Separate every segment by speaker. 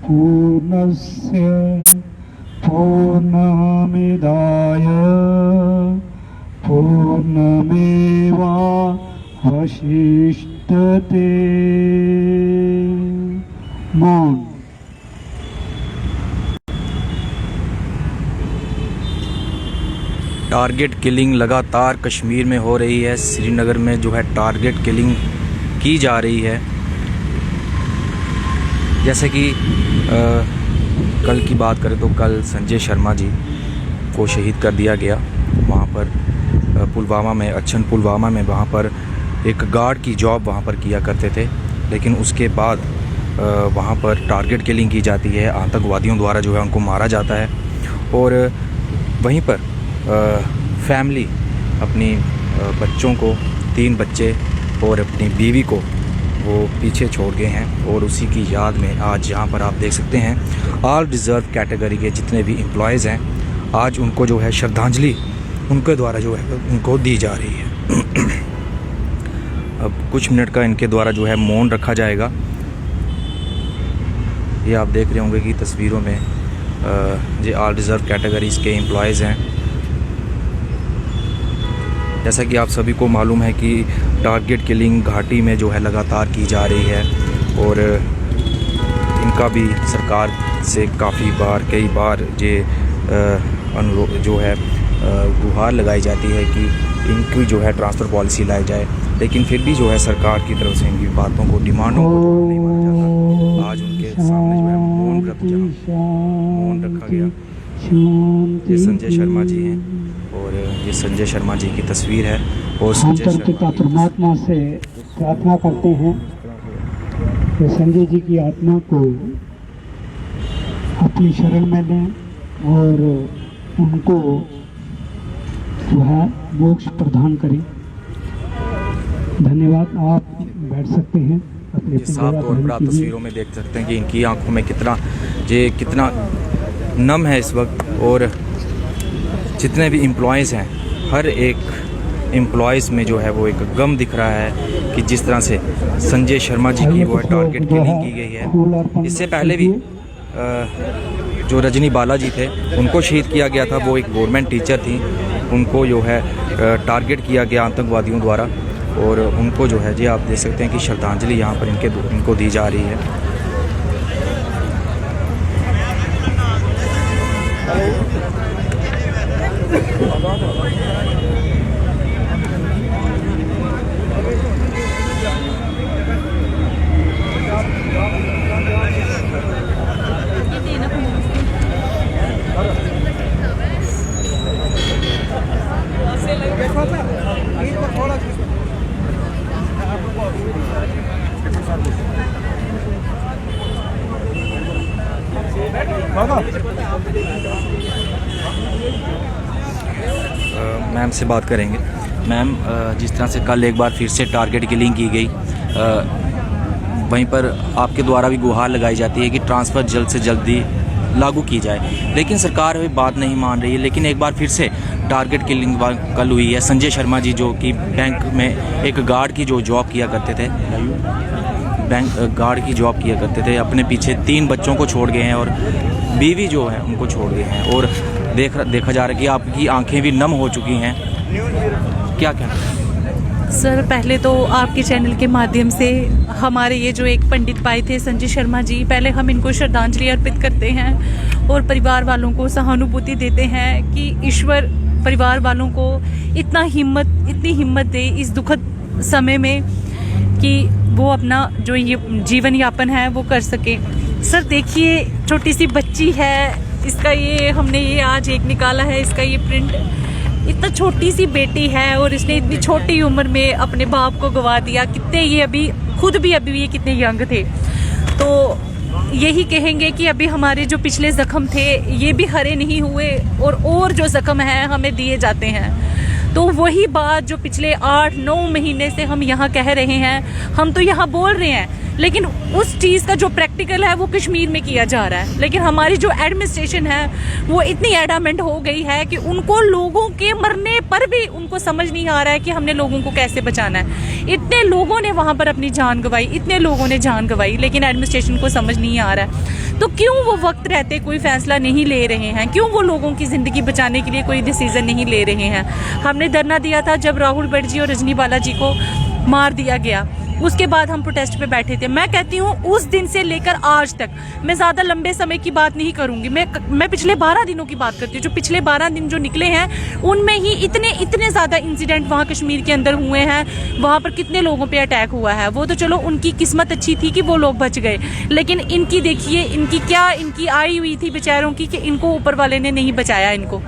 Speaker 1: पूर्णस्य पूर्णमिदाय पूर्णमेवावशिष्यते। मौन।
Speaker 2: टारगेट किलिंग लगातार कश्मीर में हो रही है। श्रीनगर में जो है टारगेट किलिंग की जा रही है। जैसे कि कल की बात करें तो कल संजय शर्मा जी को शहीद कर दिया गया वहाँ पर पुलवामा में, अच्छन पुलवामा में। वहाँ पर एक गार्ड की जॉब वहाँ पर किया करते थे, लेकिन उसके बाद वहाँ पर टारगेट किलिंग की जाती है। आतंकवादियों द्वारा जो है उनको मारा जाता है। और वहीं पर फैमिली अपनी बच्चों को, 3 बच्चे और अपनी बीवी को वो पीछे छोड़ गए हैं। और उसी की याद में आज यहाँ पर आप देख सकते हैं ऑल रिज़र्व कैटेगरी के जितने भी एम्प्लॉयज़ हैं, आज उनको जो है श्रद्धांजलि उनके द्वारा जो है उनको दी जा रही है। अब कुछ मिनट का इनके द्वारा जो है मौन रखा जाएगा। ये आप देख रहे होंगे कि तस्वीरों में ये ऑल रिज़र्व कैटेगरीज़ के एम्प्लॉयज़ हैं। जैसा कि आप सभी को मालूम है कि टारगेट किलिंग घाटी में जो है लगातार की जा रही है। और इनका भी सरकार से कई बार ये अनुरोध जो है गुहार लगाई जाती है कि इनकी जो है ट्रांसफ़र पॉलिसी लाई जाए, लेकिन फिर भी जो है सरकार की तरफ से इनकी बातों को, डिमांडों को नहीं माना जाता। आज उनके सामने जो है मौन रखा गया। ये संजय शर्मा जी हैं और ये संजय शर्मा जी की तस्वीर है। और संजय शर्मा
Speaker 1: परमात्मा से प्रार्थना करते हैं कि संजय जी की आत्मा को अपनी शरण में लें और उनको जो है मोक्ष प्रदान करें। धन्यवाद। आप बैठ सकते हैं। अपने
Speaker 2: साफ तौर पर आप तस्वीरों में देख सकते हैं कि इनकी आंखों में कितना नम है इस वक्त। और जितने भी एम्प्लॉयज़ हैं, हर एक एम्प्लॉयज़ में जो है वो एक गम दिख रहा है कि जिस तरह से संजय शर्मा जी की वो टारगेट किलिंग की गई है। इससे पहले भी जो रजनी बालाजी थे उनको शहीद किया गया था। वो एक गवर्नमेंट टीचर थी, उनको जो है टारगेट किया गया आतंकवादियों द्वारा। और उनको जो है जी आप देख सकते हैं कि श्रद्धांजलि यहाँ पर इनको दी जा रही है। मैम से बात करेंगे। मैम, जिस तरह से कल एक बार फिर से टारगेट किलिंग की गई, वहीं पर आपके द्वारा भी गुहार लगाई जाती है कि ट्रांसफ़र जल्द से जल्दी लागू की जाए, लेकिन सरकार अभी बात नहीं मान रही है। लेकिन एक बार फिर से टारगेट किलिंग कल हुई है। संजय शर्मा जी जो कि बैंक में एक गार्ड की जो जॉब किया करते थे, अपने पीछे 3 बच्चों को छोड़ गए हैं और बीवी जो है उनको छोड़ गए हैं। और देखा जा रहा है कि आपकी आंखें भी नम हो चुकी हैं। क्या कहना है
Speaker 3: सर? पहले तो आपके चैनल के माध्यम से हमारे ये जो एक पंडित भाई थे संजय शर्मा जी, पहले हम इनको श्रद्धांजलि अर्पित करते हैं और परिवार वालों को सहानुभूति देते हैं कि ईश्वर परिवार वालों को इतनी हिम्मत दे इस दुखद समय में कि वो अपना जो ये जीवन यापन है वो कर सके। सर देखिए, छोटी सी बच्ची है, इसका ये हमने ये आज एक निकाला है, इसका ये प्रिंट। इतना छोटी सी बेटी है और इसने इतनी छोटी उम्र में अपने बाप को गवा दिया। कितने ये अभी खुद भी ये कितने यंग थे। तो यही कहेंगे कि अभी हमारे जो पिछले जख्म थे ये भी हरे नहीं हुए और जो जख्म है हमें दिए जाते हैं। तो वही बात जो पिछले 8-9 महीने से हम यहाँ कह रहे हैं, हम तो यहाँ बोल रहे हैं, लेकिन उस चीज़ का जो प्रैक्टिकल है वो कश्मीर में किया जा रहा है। लेकिन हमारी जो एडमिनिस्ट्रेशन है वो इतनी एडामेंट हो गई है कि उनको लोगों के मरने पर भी उनको समझ नहीं आ रहा है कि हमने लोगों को कैसे बचाना है। इतने लोगों ने वहाँ पर अपनी जान गंवाई, इतने लोगों ने जान गंवाई, लेकिन एडमिनिस्ट्रेशन को समझ नहीं आ रहा है। तो क्यों वो वक्त रहते कोई फैसला नहीं ले रहे हैं? क्यों वो लोगों की ज़िंदगी बचाने के लिए कोई डिसीज़न नहीं ले रहे हैं? हमने धरना दिया था जब राहुल भट्ट जी और रजनी बालाजी को मार दिया गया, उसके बाद हम प्रोटेस्ट पे बैठे थे। मैं कहती हूँ उस दिन से लेकर आज तक, मैं ज़्यादा लंबे समय की बात नहीं करूँगी, मैं पिछले 12 दिनों की बात करती हूँ। जो पिछले 12 दिन जो निकले हैं उनमें ही इतने ज़्यादा इंसिडेंट वहाँ कश्मीर के अंदर हुए हैं। वहाँ पर कितने लोगों पे अटैक हुआ है। वो तो चलो उनकी किस्मत अच्छी थी कि वो लोग बच गए, लेकिन इनकी देखिए, इनकी आई हुई थी बेचारों की कि इनको ऊपर वाले ने नहीं बचाया इनको।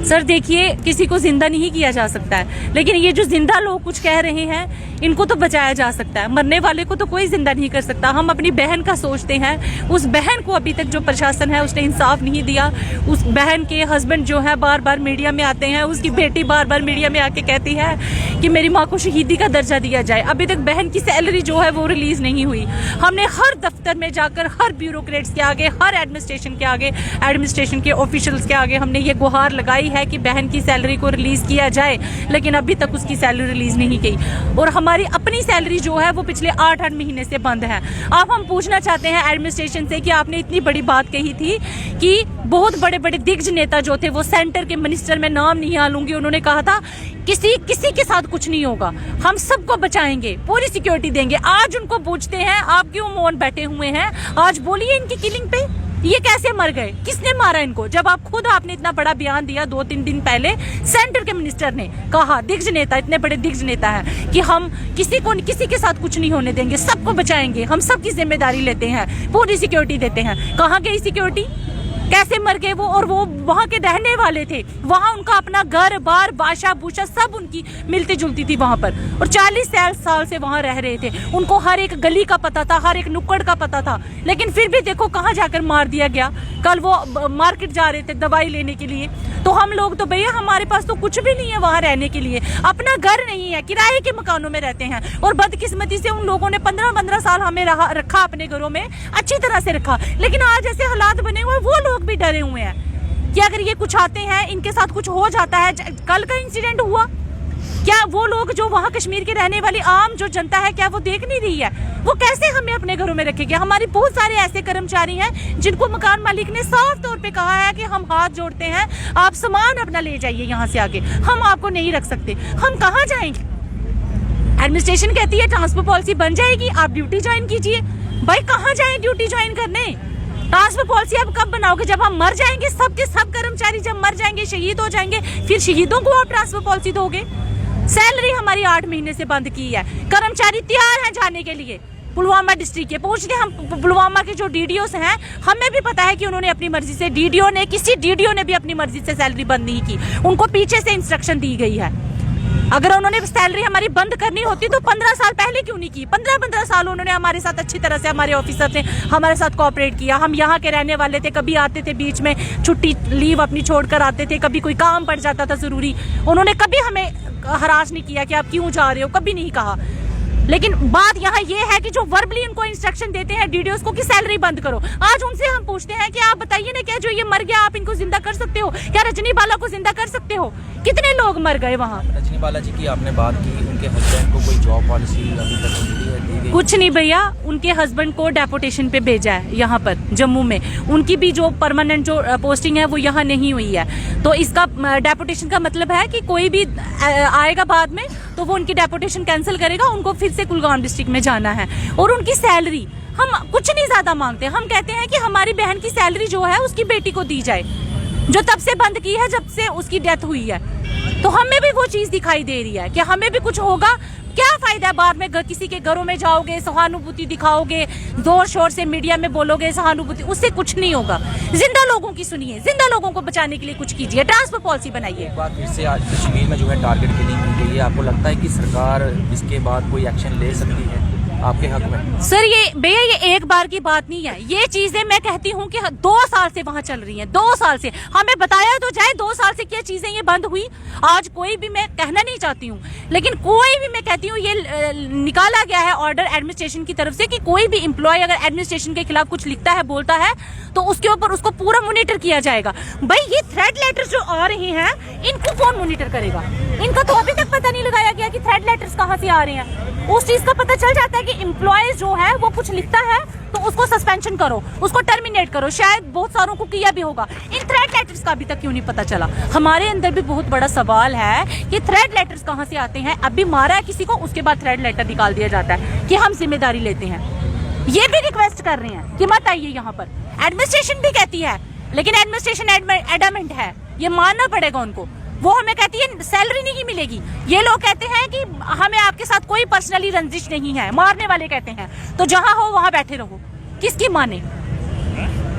Speaker 3: सर देखिए, किसी को जिंदा नहीं किया जा सकता है, लेकिन ये जो जिंदा लोग कुछ कह रहे हैं इनको तो बचाया जा सकता है। मरने वाले को तो कोई जिंदा नहीं कर सकता। हम अपनी बहन का सोचते हैं, उस बहन को अभी तक जो प्रशासन है उसने इंसाफ नहीं दिया। उस बहन के हस्बैंड जो है बार बार मीडिया में आते हैं, उसकी बेटी बार बार मीडिया में आके कहती है कि मेरी माँ को शहीदी का दर्जा दिया जाए। अभी तक बहन की सैलरी जो है वो रिलीज नहीं हुई। हमने हर दफ्तर में जाकर, हर ब्यूरोक्रेट्स के आगे, हर एडमिनिस्ट्रेशन के आगे, एडमिनिस्ट्रेशन के ऑफिशियल्स के आगे हमने ये गुहार लगाई है कि बहन की सैलरी को रिलीज किया जाए, लेकिन अभी तक उसकी सैलरी रिलीज नहीं की। और हमारी अपनी सैलरी जो है वो पिछले 8-8 महीने से बंद है। अब हम पूछना चाहते हैं एडमिनिस्ट्रेशन से कि आपने इतनी बड़ी बात कही थी कि बहुत बड़े बड़े दिग्गज नेता जो थे, वो सेंटर के मिनिस्टर, में नाम नहीं लूंगी, उन्होंने कहा था किसी के साथ कुछ नहीं होगा, हम सबको बचाएंगे, पूरी सिक्योरिटी देंगे। आज उनको पूछते हैं आप क्यों मौन बैठे हुए हैं? आज बोलिए इनकी किलिंग पे, ये कैसे मर गए? किसने मारा इनको? जब आपने इतना बड़ा बयान दिया 2-3 दिन पहले, सेंटर के मिनिस्टर ने कहा, दिग्गज नेता, इतने बड़े दिग्गज नेता है कि हम किसी के साथ कुछ नहीं होने देंगे, सबको बचाएंगे, हम सबकी जिम्मेदारी लेते हैं, पूरी सिक्योरिटी देते हैं। कहाँ गई सिक्योरिटी? कैसे मर गए वो? और वो वहाँ के रहने वाले थे, वहाँ उनका अपना घर बार, बादशाह भूषा सब उनकी मिलती जुलती थी वहाँ पर, और 40 साल से वहाँ रह रहे थे। उनको हर एक गली का पता था, हर एक नुक्कड़ का पता था, लेकिन फिर भी देखो कहाँ जाकर मार दिया गया। कल वो मार्केट जा रहे थे दवाई लेने के लिए, तो हम लोग तो भैया हमारे पास तो कुछ भी नहीं है वहाँ रहने के लिए, अपना घर नहीं है, किराए के मकानों में रहते हैं। और बदकिस्मती से उन लोगों ने 15-15 साल हमें रखा अपने घरों में, अच्छी तरह से रखा, लेकिन आज ऐसे हालात बने हुए, वो लोग भी डरे हुए हैं कि अगर ये कुछ आते हैं, इनके साथ कुछ हो जाता है। कल का इंसिडेंट हुआ, क्या वो लोग जो वहाँ कश्मीर के रहने वाली आम जो जनता है, क्या वो देख नहीं रही है? वो कैसे हमें अपने घरों में रखेंगे? हमारी बहुत सारे ऐसे कर्मचारी हैं जिनको मकान मालिक ने साफ तौर पे कहा है कि हम हाथ जोड़ते हैं, आप सामान अपना ले जाइए यहाँ से आगे, हम आपको नहीं रख सकते। हम कहाँ जाएंगे? एडमिनिस्ट्रेशन कहती है ट्रांसफर पॉलिसी बन जाएगी, आप ड्यूटी ज्वाइन कीजिए। भाई कहाँ जाए ड्यूटी ज्वाइन करने? ट्रांसफर पॉलिसी अब कब बनाओगे? जब हम मर जाएंगे, सबके सब कर्मचारी जब मर जाएंगे, शहीद हो जाएंगे, फिर शहीदों को आप ट्रांसफर पॉलिसी दोगे? सैलरी हमारी 8 महीने से बंद की है, कर्मचारी तैयार हैं जाने के लिए। पुलवामा डिस्ट्रिक्ट के पूछते हम, पुलवामा के जो डीडीओस हैं, हमें भी पता है कि उन्होंने अपनी मर्जी से, किसी डीडीओ ने भी अपनी मर्जी से सैलरी बंद नहीं की, उनको पीछे से इंस्ट्रक्शन दी गई है। अगर उन्होंने सैलरी हमारी बंद करनी होती तो 15 साल पहले क्यों नहीं की? 15 साल उन्होंने हमारे साथ अच्छी तरह से, हमारे ऑफिसर ने हमारे साथ कोऑपरेट किया। हम यहाँ के रहने वाले थे, कभी आते थे बीच में, छुट्टी लीव अपनी छोड़कर आते थे, कभी कोई काम पड़ जाता था जरूरी, उन्होंने कभी हमें हरास नहीं किया कि आप क्यों जा रहे हो, कभी नहीं कहा। लेकिन बात यहाँ ये है कि जो वर्बली उनको इंस्ट्रक्शन देते हैं डीडीओस को कि सैलरी बंद करो, आज उनसे हम पूछते हैं कि आप बताइए ना, क्या जो ये मर गया आप इनको जिंदा कर सकते हो? क्या रजनी बाला को जिंदा कर सकते हो? कितने लोग मर गए वहाँ?
Speaker 2: रजनी बाला जी की आपने बात की, उनके हस्बैंड को कोई जॉब पॉलिसी अभी तक मिली है? दी गई?
Speaker 3: कुछ नहीं भैया, उनके हस्बैंड को डेपुटेशन पे भेजा है यहाँ पर जम्मू में, उनकी भी जो परमानेंट जो पोस्टिंग है वो यहाँ नहीं हुई है। तो इसका डेपुटेशन का मतलब है कि कोई भी आएगा बाद में तो वो उनकी डेपुटेशन कैंसिल करेगा, उनको फिर से कुलगाम डिस्ट्रिक्ट में जाना है। और उनकी सैलरी हम कुछ नहीं ज्यादा मांगते, हम कहते हैं कि हमारी बहन की सैलरी जो है उसकी बेटी को दी जाए, जो तब से बंद की है जब से उसकी डेथ हुई है। तो हमें भी वो चीज दिखाई दे रही है कि हमें भी कुछ होगा। क्या फायदा है बाद में किसी के घरों में जाओगे, सहानुभूति दिखाओगे, जोर शोर से मीडिया में बोलोगे सहानुभूति, उससे कुछ नहीं होगा। जिंदा लोगों की सुनिए, जिंदा लोगों को बचाने के लिए कुछ कीजिए, ट्रांसफर पॉलिसी बनाइए।
Speaker 2: एक बार फिर से आज कश्मीर में जो है टारगेट किलिंग की गई है, आपको लगता है कि सरकार इसके बाद कोई एक्शन ले सकती है आपके हक में?
Speaker 3: सर ये भैया ये एक बार की बात नहीं है, ये चीजें मैं कहती हूँ कि 2 साल से वहाँ चल रही हैं, 2 साल से। हमें बताया तो जाए 2 साल से क्या चीजें ये बंद हुई? आज कोई भी, मैं कहना नहीं चाहती हूँ, लेकिन कोई भी, मैं कहती हूँ ये निकाला गया है ऑर्डर एडमिनिस्ट्रेशन की तरफ से कि कोई भी एम्प्लॉय अगर एडमिनिस्ट्रेशन के खिलाफ कुछ लिखता है, बोलता है, तो उसके ऊपर उसको पूरा मॉनिटर किया जाएगा। भाई ये थ्रेट लेटर्स जो आ रहे हैं, इनको कौन मॉनिटर करेगा? इनका तो अभी तक पता नहीं लगाया गया कि थ्रेट लेटर्स कहाँ से आ रहे हैं। उस चीज का पता चल जाता है कि कि एम्प्लॉय जो है वो कुछ लिखता है तो उसको सस्पेंशन करो, उसको टर्मिनेट करो, शायद बहुत सारों को किया भी होगा। इन थ्रेट लेटर्स का अभी तक क्यों नहीं पता चला? हमारे अंदर भी बहुत बड़ा सवाल है कि थ्रेट लेटर्स कहाँ से आते हैं। अभी मारा है किसी को, उसके बाद थ्रेट लेटर निकाल दिया जाता है कि हम जिम्मेदारी लेते हैं। ये भी रिक्वेस्ट कर रहे हैं कि मत आइए यहाँ पर। एडमिनिस्ट्रेशन भी कहती है, लेकिन एडमिनिस्ट्रेशन एडमेंट है, ये मानना पड़ेगा उनको। वो हमें कहती है सैलरी नहीं मिलेगी, ये लोग कहते हैं कि हमें आपके साथ कोई पर्सनली रंजिश नहीं है, मारने वाले कहते हैं। तो जहां हो वहां बैठे रहो, किसकी माने?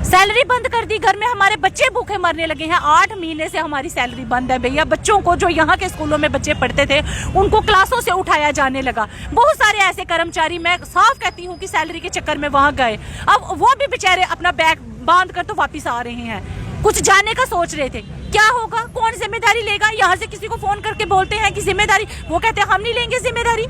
Speaker 3: सैलरी बंद कर दी, घर में हमारे बच्चे भूखे मरने लगे हैं। 8 महीने से हमारी सैलरी बंद है भैया। बच्चों को जो यहाँ के स्कूलों में बच्चे पढ़ते थे उनको क्लासों से उठाया जाने लगा। बहुत सारे ऐसे कर्मचारी, मैं साफ कहती हूँ कि सैलरी के चक्कर में वहां गए, अब वो भी बेचारे अपना बैग बांध कर तो वापिस आ रहे हैं। कुछ जाने का सोच रहे थे, क्या होगा, कौन जिम्मेदारी लेगा? यहाँ से किसी को फोन करके बोलते हैं कि जिम्मेदारी, वो कहते हैं हम नहीं लेंगे जिम्मेदारी।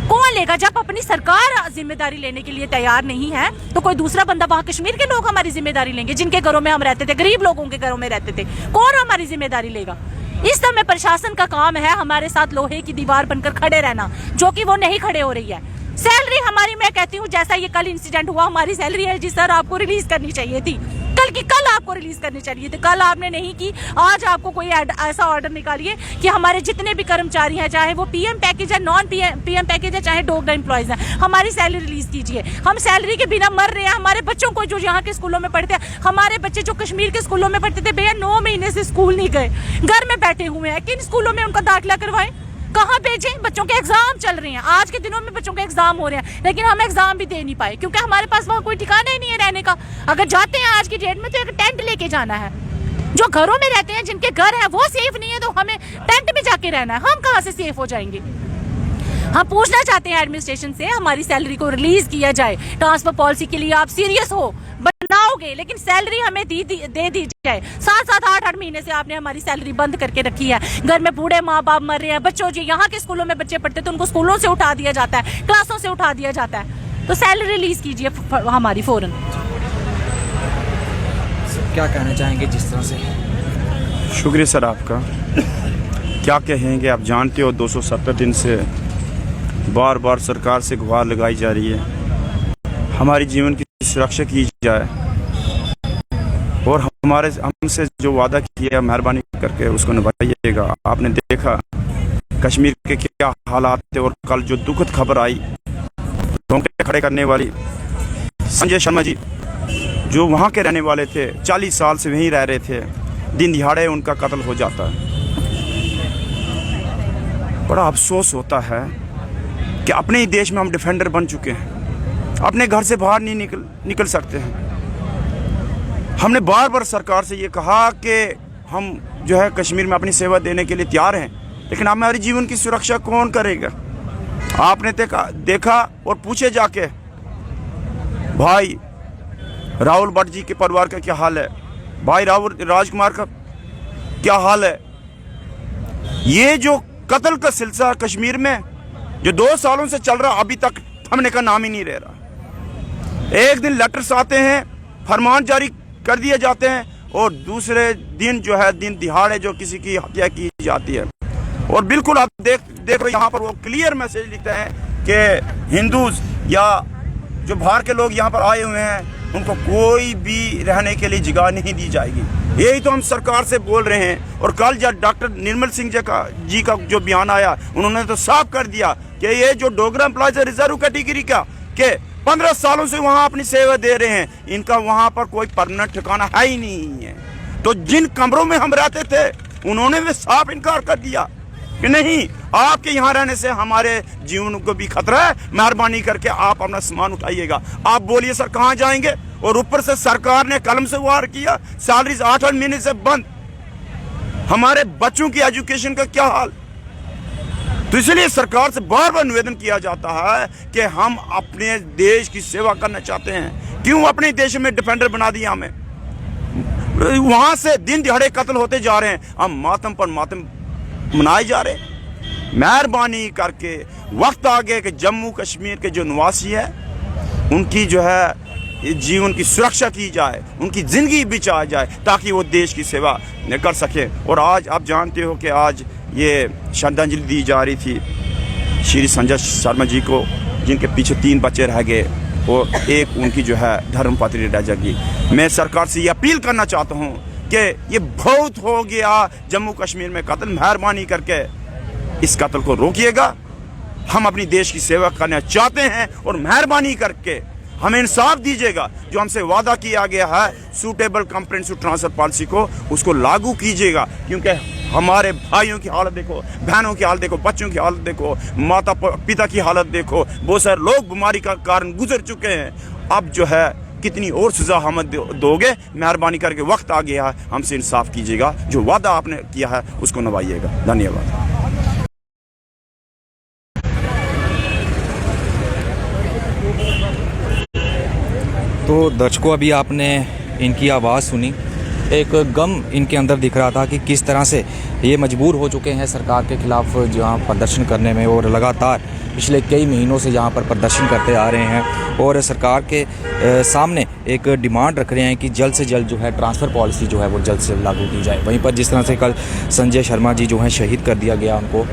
Speaker 3: कौन लेगा? जब अपनी सरकार जिम्मेदारी लेने के लिए तैयार नहीं है तो कोई दूसरा बंदा, वहां कश्मीर के लोग हमारी जिम्मेदारी लेंगे, जिनके घरों में हम रहते थे, गरीब लोगों के घरों में रहते थे, कौन हमारी जिम्मेदारी लेगा? इस समय प्रशासन का काम है हमारे साथ लोहे की दीवार बनकर खड़े रहना, जो कि वो नहीं खड़े हो रही है। सैलरी हमारी, मैं कहती हूँ जैसा ये कल इंसिडेंट हुआ, हमारी सैलरी है जी सर, आपको रिलीज करनी चाहिए थी, कल की कल आपको रिलीज करनी चाहिए थी। कल आपने नहीं की, आज आपको कोई ऐसा ऑर्डर निकालिए कि हमारे जितने भी कर्मचारी हैं, चाहे वो पीएम पैकेज है, नॉन पीएम पैकेज है, चाहे डोगरा एम्प्लॉयज हैं, हमारी सैलरी रिलीज कीजिए। हम सैलरी के बिना मर रहे हैं। हमारे बच्चों को जो यहाँ के स्कूलों में पढ़ते हैं, हमारे बच्चे जो कश्मीर के स्कूलों में पढ़ते थे भैया, 9 महीने से स्कूल नहीं गए, घर में बैठे हुए हैं। किन स्कूलों में उनका दाखिला करवाएं? कहाँ भेजें? बच्चों के एग्जाम चल रहे हैं, आज के दिनों में बच्चों के एग्जाम हो रहे हैं, लेकिन हम एग्जाम भी दे नहीं पाए क्योंकि हमारे पास वहाँ कोई ठिकाना ही नहीं है रहने का। अगर जाते हैं आज की डेट में तो एक टेंट लेके जाना है। जो घरों में रहते हैं, जिनके घर है वो सेफ नहीं है, तो हमें टेंट में जाके रहना है। हम कहाँ से सेफ हो जाएंगे? हम पूछना चाहते हैं एडमिनिस्ट्रेशन से, हमारी सैलरी को रिलीज किया जाए। ट्रांसफर पॉलिसी के लिए आप सीरियस हो, बनाओगे, लेकिन सैलरी हमें दे दी जाए। 7-7, 8-8 महीने से आपने हमारी सैलरी बंद करके रखी है। घर में बूढ़े माँ बाप मर रहे हैं, बच्चों जो यहाँ के स्कूलों में बच्चे पढ़ते तो उनको स्कूलों से उठा दिया जाता है, क्लासों से उठा दिया जाता है। तो सैलरी रिलीज कीजिए हमारी फौरन।
Speaker 2: क्या कहना चाहेंगे जिस तरह से?
Speaker 4: शुक्रिया सर आपका। क्या कहेंगे, आप जानते हो 270 दिन से बार बार सरकार से गुहार लगाई जा रही है, हमारी जीवन की सुरक्षा की जाए और हमसे जो वादा किया मेहरबानी करके उसको निभाइएगा। आपने देखा कश्मीर के क्या हालात थे और कल जो दुखद खबर आई, रोंगटे खड़े करने वाली, संजय शर्मा जी जो वहाँ के रहने वाले थे, 40 साल से वहीं रह रहे थे, दिन दिहाड़े उनका कत्ल हो जाता है। बड़ा अफसोस होता है कि अपने ही देश में हम डिफेंडर बन चुके हैं, अपने घर से बाहर नहीं निकल सकते हैं। हमने बार बार सरकार से ये कहा कि हम जो है कश्मीर में अपनी सेवा देने के लिए तैयार हैं, लेकिन हमारे जीवन की सुरक्षा कौन करेगा? आपने देखा और पूछे जाके भाई राहुल भट्ट जी के परिवार का क्या हाल है, भाई राजकुमार का क्या हाल है। ये जो कत्ल का सिलसिला कश्मीर में जो 2 सालों से चल रहा, अभी तक थमने का नाम ही नहीं ले रहा। एक दिन लेटर्स आते हैं, फरमान जारी कर दिए जाते हैं और दूसरे दिन जो है दिन दिहाड़े जो किसी की हत्या की जाती है। और बिल्कुल आप देख रहे यहाँ पर वो क्लियर मैसेज लिखते हैं कि हिंदूज या जो बाहर के लोग यहाँ पर आए हुए हैं उनको कोई भी रहने के लिए जगह नहीं दी जाएगी। यही तो हम सरकार से बोल रहे हैं। और कल जब डॉक्टर निर्मल सिंह जी का जो बयान आया, उन्होंने तो साफ कर दिया कि ये जो डोगरा एम्प्लॉयज रिजर्व कैटेगरी का के 15 सालों से वहाँ अपनी सेवा दे रहे हैं, इनका वहाँ पर कोई परमानेंट ठिकाना है ही नहीं है। तो जिन कमरों में हम रहते थे उन्होंने भी साफ इनकार कर दिया कि नहीं, आपके यहाँ रहने से हमारे जीवन को भी खतरा है, मेहरबानी करके आप अपना सामान उठाइएगा। आप बोलिए सर कहाँ जाएंगे? और ऊपर से सरकार ने कलम से वार किया, सैलरीज 8 महीने से बंद। हमारे बच्चों की एजुकेशन का क्या हाल? तो इसलिए सरकार से बार बार निवेदन किया जाता है कि हम अपने देश की सेवा करना चाहते हैं, क्यों अपने देश में डिफेंडर बना दिया हमें? वहां से दिन दिहाड़े कत्ल होते जा रहे हैं, हम मातम पर मातम मनाए जा रहे हैं। मेहरबानी करके वक्त आ गया कि जम्मू कश्मीर के जो निवासी है उनकी जो है जीवन की सुरक्षा की जाए, उनकी जिंदगी बचाई जाए ताकि वो देश की सेवा कर सके। और आज आप जानते हो कि आज ये श्रद्धांजलि दी जा रही थी श्री संजय शर्मा जी को, जिनके पीछे 3 बच्चे रह गए और एक उनकी जो है धर्मपत्नी रह जाएगी। मैं सरकार से ये अपील करना चाहता हूँ कि ये बहुत हो गया जम्मू कश्मीर में कत्ल, मेहरबानी करके इस कत्ल को रोकिएगा। हम अपनी देश की सेवा करना चाहते हैं और मेहरबानी करके हमें इंसाफ दीजिएगा। जो हमसे वादा किया गया है सूटेबल कंप्रेहेंसिव ट्रांसफर पॉलिसी को, उसको लागू कीजिएगा, क्योंकि हमारे भाइयों की हालत देखो, बहनों की हालत देखो, बच्चों की हालत देखो, माता पिता की हालत देखो, बहुत सारे लोग बीमारी का कारण गुजर चुके हैं। अब जो है कितनी और सजा हमें दोगे? मेहरबानी करके वक्त आ गया है, हमसे इंसाफ कीजिएगा। जो वादा आपने किया है उसको निभाइएगा। धन्यवाद।
Speaker 2: तो दर्शकों, अभी आपने इनकी आवाज़ सुनी। एक गम इनके अंदर दिख रहा था कि किस तरह से ये मजबूर हो चुके हैं सरकार के ख़िलाफ़ जहाँ प्रदर्शन करने में, और लगातार पिछले कई महीनों से यहाँ पर प्रदर्शन करते आ रहे हैं और सरकार के सामने एक डिमांड रख रहे हैं कि जल्द से जल्द जो है ट्रांसफ़र पॉलिसी जो है वो जल्द से लागू की जाए। वहीं पर जिस तरह से कल संजय शर्मा जी जो हैं शहीद कर दिया गया, उनको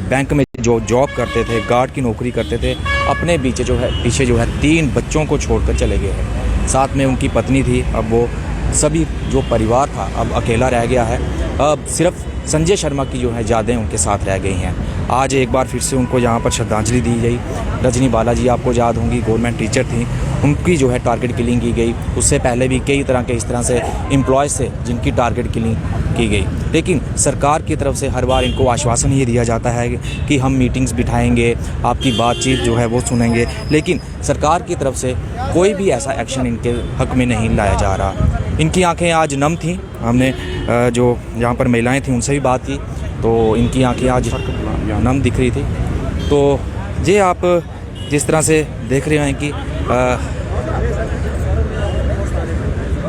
Speaker 2: बैंक में जो जॉब करते थे, गार्ड की नौकरी करते थे, अपने पीछे जो है 3 बच्चों को छोड़कर चले गए हैं। साथ में उनकी पत्नी थी। अब वो सभी जो परिवार था अब अकेला रह गया है। अब सिर्फ संजय शर्मा की जो है यादें उनके साथ रह गई हैं। आज एक बार फिर से उनको यहाँ पर श्रद्धांजलि दी गई। रजनी बालाजी आपको याद होंगी, गवर्नमेंट टीचर थी, उनकी जो है टारगेट किलिंग की गई। उससे पहले भी कई तरह के इस तरह से एम्प्लॉयज़ थे जिनकी टारगेट किलिंग की गई। लेकिन सरकार की तरफ से हर बार इनको आश्वासन ये दिया जाता है कि हम मीटिंग्स बिठाएंगे, आपकी बातचीत जो है वो सुनेंगे, लेकिन सरकार की तरफ से कोई भी ऐसा एक्शन इनके हक़ में नहीं लाया जा रहा। इनकी आंखें आज नम थीं। हमने जो यहाँ पर महिलाएं थीं उनसे भी बात की तो इनकी आंखें आज नम दिख रही थी। तो ये आप जिस तरह से देख रहे हैं कि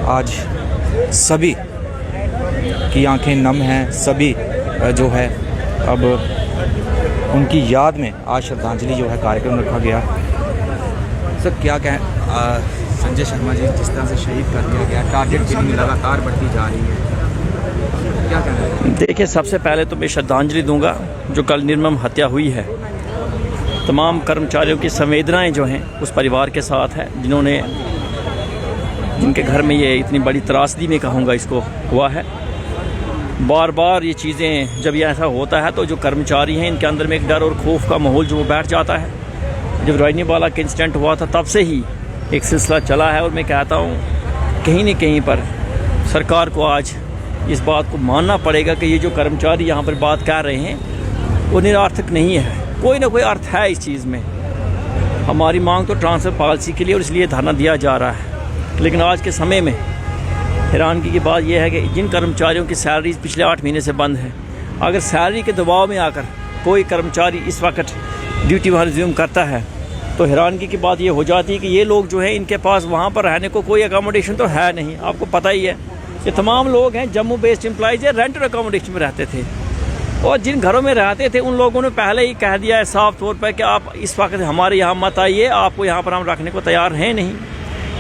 Speaker 2: आज सभी की आंखें नम हैं, सभी जो है अब उनकी याद में आज श्रद्धांजलि जो है कार्यक्रम रखा गया। सर क्या कहें, संजय शर्मा जी जिस तरह से शहीद कर दिया गया, टारगेट किलिंग लगातार बढ़ती जा रही है, क्या कहना है?
Speaker 5: देखिए, सबसे पहले तो मैं श्रद्धांजलि दूंगा जो कल निर्मम हत्या हुई है। तमाम कर्मचारियों की संवेदनाएं जो हैं उस परिवार के साथ है जिनके घर में ये इतनी बड़ी त्रासदी में कहूँगा इसको हुआ है। बार बार ये चीज़ें जब ये ऐसा होता है तो जो कर्मचारी हैं इनके अंदर में एक डर और खौफ का माहौल जो बैठ जाता है। जब रजनी बाला का इंसिडेंट हुआ था तब से ही एक सिलसिला चला है और मैं कहता हूँ कहीं न कहीं पर सरकार को आज इस बात को मानना पड़ेगा कि ये जो कर्मचारी यहाँ पर बात कर रहे हैं वो निरर्थक नहीं है। कोई ना कोई अर्थ है इस चीज़ में। हमारी मांग तो ट्रांसफ़र पॉलिसी के लिए और इसलिए धरना दिया जा रहा है, लेकिन आज के समय में हैरानगी की बात यह है कि जिन कर्मचारियों की सैलरीज पिछले 8 महीने से बंद है, अगर सैलरी के दबाव में आकर कोई कर्मचारी इस वक्त ड्यूटी वहाँ रिज्यूम करता है तो हैरानगी की बात ये हो जाती है कि ये लोग जो है इनके पास वहाँ पर रहने को कोई अकोमोडेशन तो है नहीं। आपको पता ही है ये तमाम लोग हैं जम्मू बेस्ड एम्प्लॉइज या रेंटेड अकोमोडेशन में रहते थे, और जिन घरों में रहते थे उन लोगों ने पहले ही कह दिया है साफ तौर पर कि आप इस वक्त हमारे यहाँ मत आइए, आपको यहाँ पर हम रखने को तैयार हैं नहीं।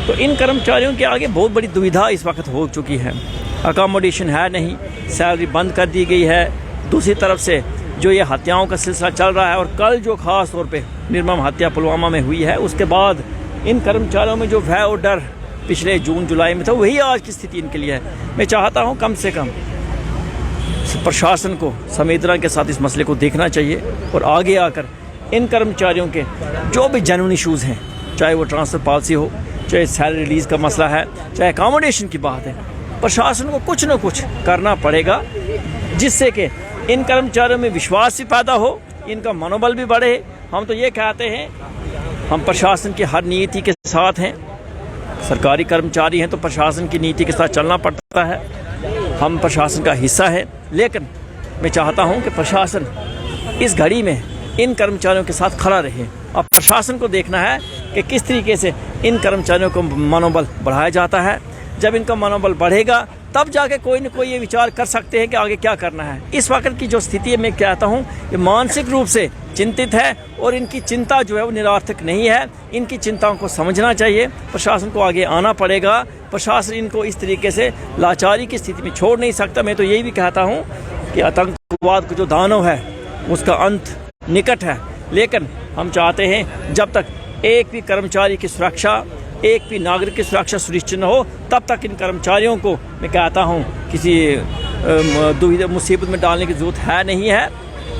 Speaker 5: तो इन कर्मचारियों के आगे बहुत बड़ी दुविधा इस वक्त हो चुकी है। अकोमोडेशन है नहीं, सैलरी बंद कर दी गई है। दूसरी तरफ से जो ये हत्याओं का सिलसिला चल रहा है और कल जो ख़ास तौर पे निर्मम हत्या पुलवामा में हुई है उसके बाद इन कर्मचारियों में जो भय और डर पिछले जून जुलाई में था वही आज की स्थिति इनके लिए है। मैं चाहता हूँ कम से कम प्रशासन को संवेदना के साथ इस मसले को देखना चाहिए और आगे आकर इन कर्मचारियों के जो भी जेन्युइन इशूज़ हैं, चाहे वो ट्रांसफ़र पॉलिसी हो, चाहे सैलरी रिलीज़ का मसला है, चाहे अकोमोडेशन की बात है, प्रशासन को कुछ न कुछ करना पड़ेगा जिससे कि इन कर्मचारियों में विश्वास भी पैदा हो, इनका मनोबल भी बढ़े। हम तो ये कहते हैं हम प्रशासन की हर नीति के साथ हैं। सरकारी कर्मचारी हैं तो प्रशासन की नीति के साथ चलना पड़ता है, हम प्रशासन का हिस्सा है। लेकिन मैं चाहता हूं कि प्रशासन इस घड़ी में इन कर्मचारियों के साथ खड़ा रहे। अब प्रशासन को देखना है कि किस तरीके से इन कर्मचारियों को मनोबल बढ़ाया जाता है। जब इनका मनोबल बढ़ेगा तब जाके कोई न कोई ये विचार कर सकते हैं कि आगे क्या करना है। इस वक्त की जो स्थिति है मैं कहता हूँ ये मानसिक रूप से चिंतित है और इनकी चिंता जो है वो निरर्थक नहीं है। इनकी चिंताओं को समझना चाहिए, प्रशासन को आगे आना पड़ेगा। प्रशासन इनको इस तरीके से लाचारी की स्थिति में छोड़ नहीं सकता। मैं तो यही भी कहता हूँ कि आतंकवाद का जो दानव है उसका अंत निकट है, लेकिन हम चाहते हैं जब तक एक भी कर्मचारी की सुरक्षा, एक भी नागरिक की सुरक्षा सुनिश्चित न हो, तब तक इन कर्मचारियों को मैं कहता हूँ किसी दुविधा मुसीबत में डालने की ज़रूरत है नहीं है।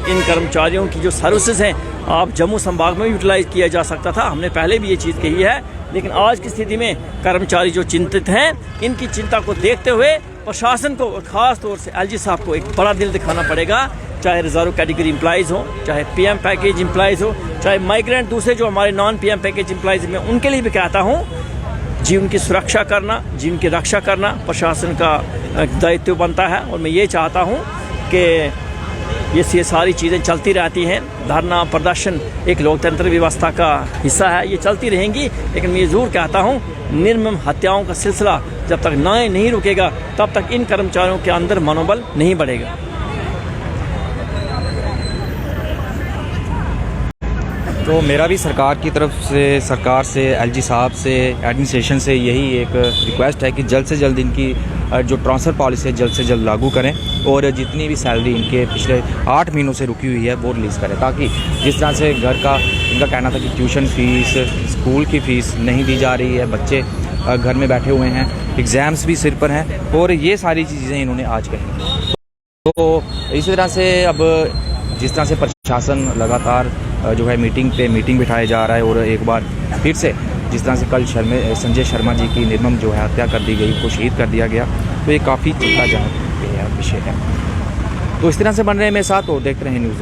Speaker 5: इन कर्मचारियों की जो सर्विसेज हैं आप जम्मू संभाग में यूटिलाइज़ किया जा सकता था, हमने पहले भी ये चीज़ कही है। लेकिन आज की स्थिति में कर्मचारी जो चिंतित हैं, इनकी चिंता को देखते हुए प्रशासन को और ख़ास तौर से एलजी साहब को एक बड़ा दिल दिखाना पड़ेगा, चाहे रिजर्व कैटेगरी एम्प्लॉइज़ हों, चाहे पीएम पैकेज एम्प्लॉइज़ हो, चाहे माइग्रेंट दूसरे जो हमारे नॉन पीएम पैकेज एम्प्लॉइज़ में, उनके लिए भी कहता हूँ जीवन की सुरक्षा करना, जीवन की रक्षा करना प्रशासन का दायित्व बनता है। और मैं ये चाहता हूँ कि ये सारी चीज़ें चलती रहती हैं। धरना प्रदर्शन एक लोकतंत्र व्यवस्था का हिस्सा है, ये चलती रहेंगी। लेकिन मैं ज़रूर कहता हूँ निर्मम हत्याओं का सिलसिला जब तक नहीं रुकेगा, तब तक इन कर्मचारियों के अंदर मनोबल नहीं बढ़ेगा।
Speaker 2: तो मेरा भी सरकार की तरफ से, सरकार से, एलजी साहब से, एडमिनिस्ट्रेशन से यही एक रिक्वेस्ट है कि जल्द से जल्द इनकी जो ट्रांसफ़र पॉलिसी है जल्द से जल्द लागू करें और जितनी भी सैलरी इनके पिछले 8 महीनों से रुकी हुई है वो रिलीज़ करें, ताकि जिस तरह से घर का इनका कहना था कि ट्यूशन फ़ीस, स्कूल की फ़ीस नहीं दी जा रही है, बच्चे घर में बैठे हुए हैं, एग्ज़ाम्स भी सिर पर हैं और ये सारी चीज़ें इन्होंने आज कही। तो इसी तरह से अब जिस तरह से प्रशासन लगातार जो है मीटिंग बिठाया जा रहा है और एक बार फिर से जिस तरह से कल संजय शर्मा जी की निर्मम जो है हत्या कर दी गई, उनको शहीद कर दिया गया, तो ये काफ़ी चिंताजनक विषय है। तो इस तरह से बन रहे हैं मेरे साथ, तो देखते रहें न्यूज़।